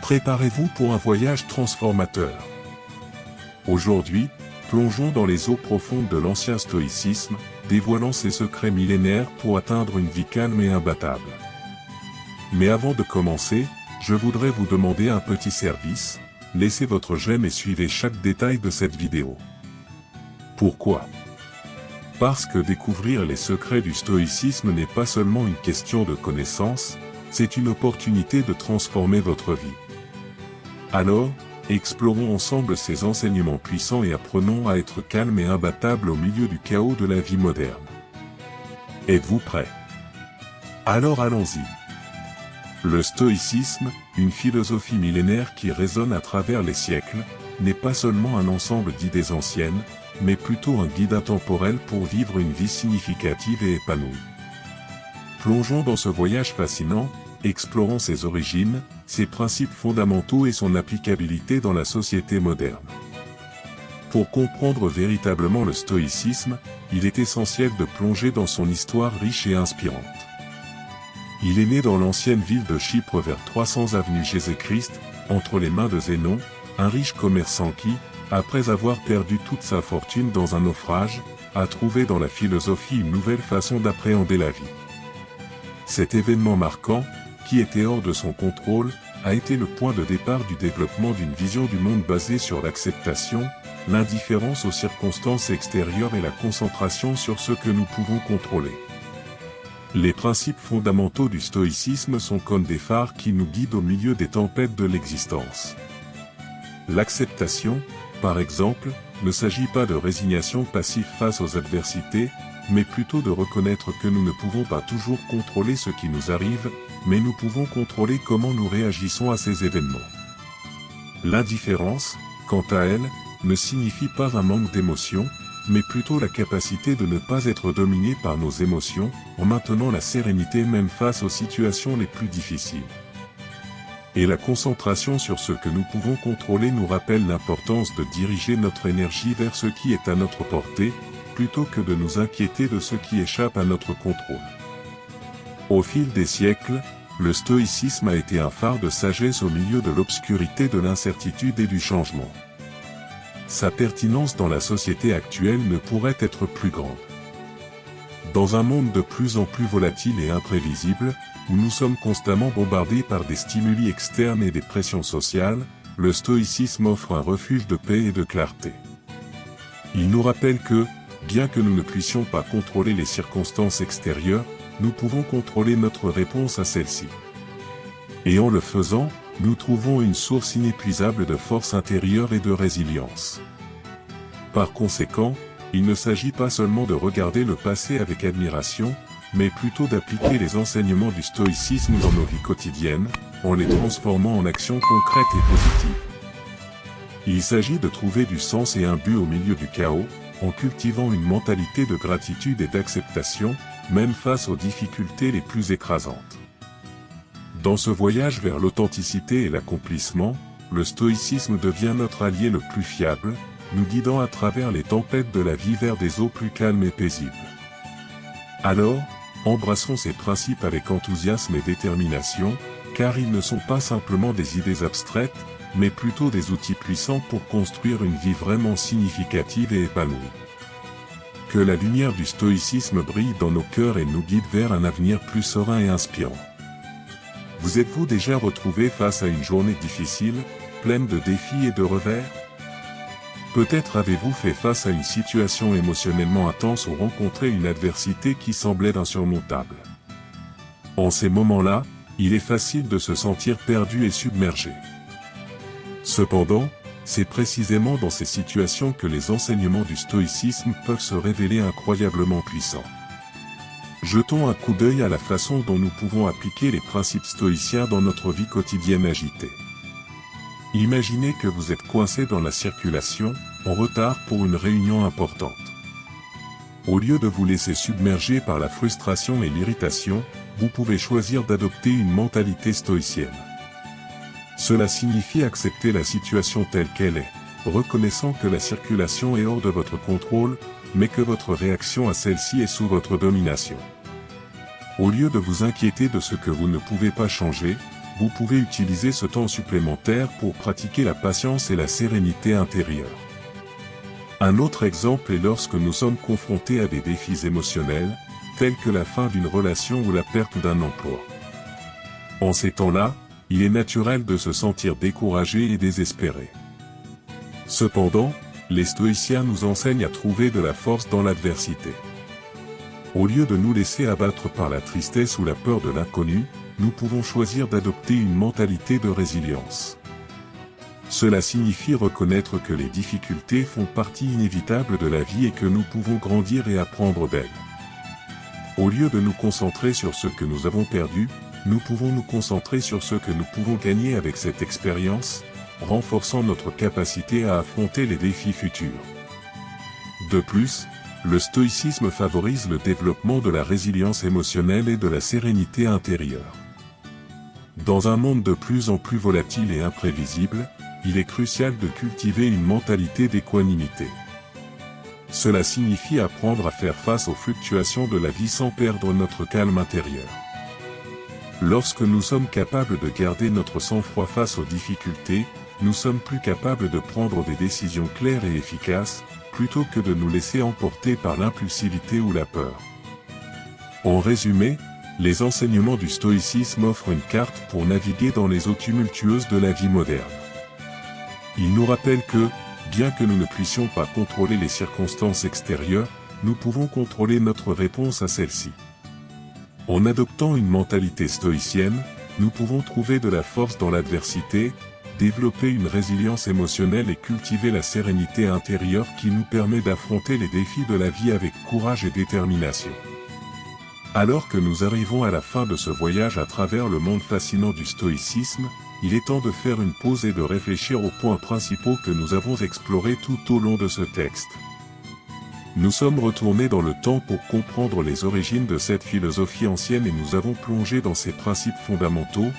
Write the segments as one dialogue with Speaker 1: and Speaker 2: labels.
Speaker 1: Préparez-vous pour un voyage transformateur. Aujourd'hui, plongeons dans les eaux profondes de l'ancien stoïcisme, dévoilant ses secrets millénaires pour atteindre une vie calme et imbattable. Mais avant de commencer, je voudrais vous demander un petit service, laissez votre j'aime et suivez chaque détail de cette vidéo. Pourquoi ? Parce que découvrir les secrets du stoïcisme n'est pas seulement une question de connaissance, c'est une opportunité de transformer votre vie. Alors, explorons ensemble ces enseignements puissants et apprenons à être calme et imbattable au milieu du chaos de la vie moderne. Êtes-vous prêts ? Alors allons-y. Le stoïcisme, une philosophie millénaire qui résonne à travers les siècles, n'est pas seulement un ensemble d'idées anciennes, mais plutôt un guide intemporel pour vivre une vie significative et épanouie. Plongeons dans ce voyage fascinant, explorons ses origines, ses principes fondamentaux et son applicabilité dans la société moderne. Pour comprendre véritablement le stoïcisme, il est essentiel de plonger dans son histoire riche et inspirante. Il est né dans l'ancienne ville de Chypre vers 300 avenue Jésus-Christ, entre les mains de Zénon, un riche commerçant qui, après avoir perdu toute sa fortune dans un naufrage, a trouvé dans la philosophie une nouvelle façon d'appréhender la vie. Cet événement marquant, qui était hors de son contrôle, a été le point de départ du développement d'une vision du monde basée sur l'acceptation, l'indifférence aux circonstances extérieures et la concentration sur ce que nous pouvons contrôler. Les principes fondamentaux du stoïcisme sont comme des phares qui nous guident au milieu des tempêtes de l'existence. L'acceptation, par exemple, ne s'agit pas de résignation passive face aux adversités, mais plutôt de reconnaître que nous ne pouvons pas toujours contrôler ce qui nous arrive, mais nous pouvons contrôler comment nous réagissons à ces événements. L'indifférence, quant à elle, ne signifie pas un manque d'émotion, mais plutôt la capacité de ne pas être dominé par nos émotions, en maintenant la sérénité même face aux situations les plus difficiles. Et la concentration sur ce que nous pouvons contrôler nous rappelle l'importance de diriger notre énergie vers ce qui est à notre portée, plutôt que de nous inquiéter de ce qui échappe à notre contrôle. Au fil des siècles, le stoïcisme a été un phare de sagesse au milieu de l'obscurité de l'incertitude et du changement. Sa pertinence dans la société actuelle ne pourrait être plus grande. Dans un monde de plus en plus volatile et imprévisible, où nous sommes constamment bombardés par des stimuli externes et des pressions sociales, le stoïcisme offre un refuge de paix et de clarté. Il nous rappelle que, bien que nous ne puissions pas contrôler les circonstances extérieures, nous pouvons contrôler notre réponse à celles-ci. Et en le faisant, nous trouvons une source inépuisable de force intérieure et de résilience. Par conséquent, il ne s'agit pas seulement de regarder le passé avec admiration, mais plutôt d'appliquer les enseignements du stoïcisme dans nos vies quotidiennes, en les transformant en actions concrètes et positives. Il s'agit de trouver du sens et un but au milieu du chaos, en cultivant une mentalité de gratitude et d'acceptation, même face aux difficultés les plus écrasantes. Dans ce voyage vers l'authenticité et l'accomplissement, le stoïcisme devient notre allié le plus fiable, nous guidant à travers les tempêtes de la vie vers des eaux plus calmes et paisibles. Alors, embrassons ces principes avec enthousiasme et détermination, car ils ne sont pas simplement des idées abstraites, mais plutôt des outils puissants pour construire une vie vraiment significative et épanouie. Que la lumière du stoïcisme brille dans nos cœurs et nous guide vers un avenir plus serein et inspirant. Vous êtes-vous déjà retrouvé face à une journée difficile, pleine de défis et de revers ? Peut-être avez-vous fait face à une situation émotionnellement intense ou rencontré une adversité qui semblait insurmontable. En ces moments-là, il est facile de se sentir perdu et submergé. Cependant, c'est précisément dans ces situations que les enseignements du stoïcisme peuvent se révéler incroyablement puissants. Jetons un coup d'œil à la façon dont nous pouvons appliquer les principes stoïciens dans notre vie quotidienne agitée. Imaginez que vous êtes coincé dans la circulation, en retard pour une réunion importante. Au lieu de vous laisser submerger par la frustration et l'irritation, vous pouvez choisir d'adopter une mentalité stoïcienne. Cela signifie accepter la situation telle qu'elle est, reconnaissant que la circulation est hors de votre contrôle, mais que votre réaction à celle-ci est sous votre domination. Au lieu de vous inquiéter de ce que vous ne pouvez pas changer, vous pouvez utiliser ce temps supplémentaire pour pratiquer la patience et la sérénité intérieure. Un autre exemple est lorsque nous sommes confrontés à des défis émotionnels, tels que la fin d'une relation ou la perte d'un emploi. En ces temps-là, il est naturel de se sentir découragé et désespéré. Cependant, les stoïciens nous enseignent à trouver de la force dans l'adversité. Au lieu de nous laisser abattre par la tristesse ou la peur de l'inconnu, nous pouvons choisir d'adopter une mentalité de résilience. Cela signifie reconnaître que les difficultés font partie inévitable de la vie et que nous pouvons grandir et apprendre d'elles. Au lieu de nous concentrer sur ce que nous avons perdu, nous pouvons nous concentrer sur ce que nous pouvons gagner avec cette expérience, renforçant notre capacité à affronter les défis futurs. De plus, le stoïcisme favorise le développement de la résilience émotionnelle et de la sérénité intérieure. Dans un monde de plus en plus volatile et imprévisible, il est crucial de cultiver une mentalité d'équanimité. Cela signifie apprendre à faire face aux fluctuations de la vie sans perdre notre calme intérieur. Lorsque nous sommes capables de garder notre sang-froid face aux difficultés, nous sommes plus capables de prendre des décisions claires et efficaces, plutôt que de nous laisser emporter par l'impulsivité ou la peur. En résumé, les enseignements du stoïcisme offrent une carte pour naviguer dans les eaux tumultueuses de la vie moderne. Ils nous rappellent que, bien que nous ne puissions pas contrôler les circonstances extérieures, nous pouvons contrôler notre réponse à celles-ci. En adoptant une mentalité stoïcienne, nous pouvons trouver de la force dans l'adversité, développer une résilience émotionnelle et cultiver la sérénité intérieure qui nous permet d'affronter les défis de la vie avec courage et détermination. Alors que nous arrivons à la fin de ce voyage à travers le monde fascinant du stoïcisme, il est temps de faire une pause et de réfléchir aux points principaux que nous avons explorés tout au long de ce texte. Nous sommes retournés dans le temps pour comprendre les origines de cette philosophie ancienne et nous avons plongé dans ses principes fondamentaux,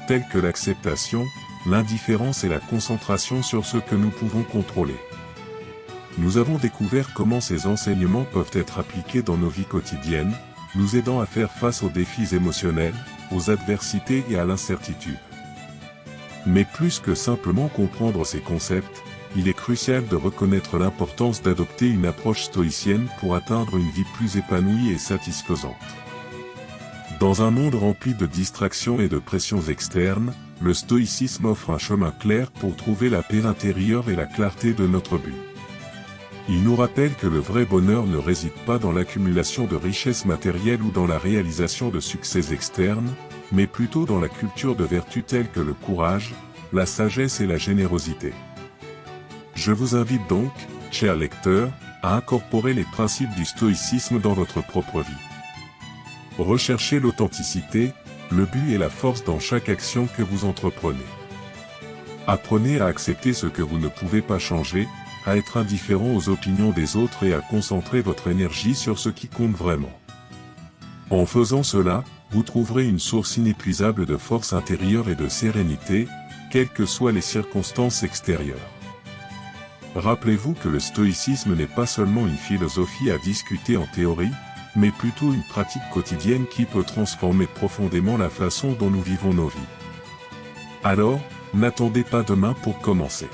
Speaker 1: tels que l'acceptation, l'indifférence et la concentration sur ce que nous pouvons contrôler. Nous avons découvert comment ces enseignements peuvent être appliqués dans nos vies quotidiennes, nous aidant à faire face aux défis émotionnels, aux adversités et à l'incertitude. Mais plus que simplement comprendre ces concepts, il est crucial de reconnaître l'importance d'adopter une approche stoïcienne pour atteindre une vie plus épanouie et satisfaisante. Dans un monde rempli de distractions et de pressions externes, le stoïcisme offre un chemin clair pour trouver la paix intérieure et la clarté de notre but. Il nous rappelle que le vrai bonheur ne réside pas dans l'accumulation de richesses matérielles ou dans la réalisation de succès externes, mais plutôt dans la culture de vertus telles que le courage, la sagesse et la générosité. Je vous invite donc, chers lecteurs, à incorporer les principes du stoïcisme dans votre propre vie. Recherchez l'authenticité, le but et la force dans chaque action que vous entreprenez. Apprenez à accepter ce que vous ne pouvez pas changer, à être indifférent aux opinions des autres et à concentrer votre énergie sur ce qui compte vraiment. En faisant cela, vous trouverez une source inépuisable de force intérieure et de sérénité, quelles que soient les circonstances extérieures. Rappelez-vous que le stoïcisme n'est pas seulement une philosophie à discuter en théorie, mais plutôt une pratique quotidienne qui peut transformer profondément la façon dont nous vivons nos vies. Alors, n'attendez pas demain pour commencer.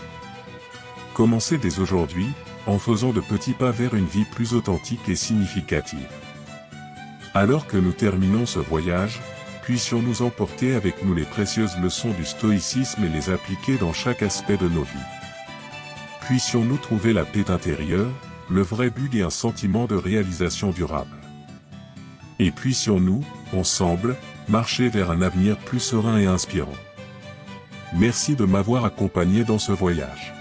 Speaker 1: Commencez dès aujourd'hui, en faisant de petits pas vers une vie plus authentique et significative. Alors que nous terminons ce voyage, puissions-nous emporter avec nous les précieuses leçons du stoïcisme et les appliquer dans chaque aspect de nos vies. Puissions-nous trouver la paix intérieure, le vrai but et un sentiment de réalisation durable. Et puissions-nous, ensemble, marcher vers un avenir plus serein et inspirant. Merci de m'avoir accompagné dans ce voyage.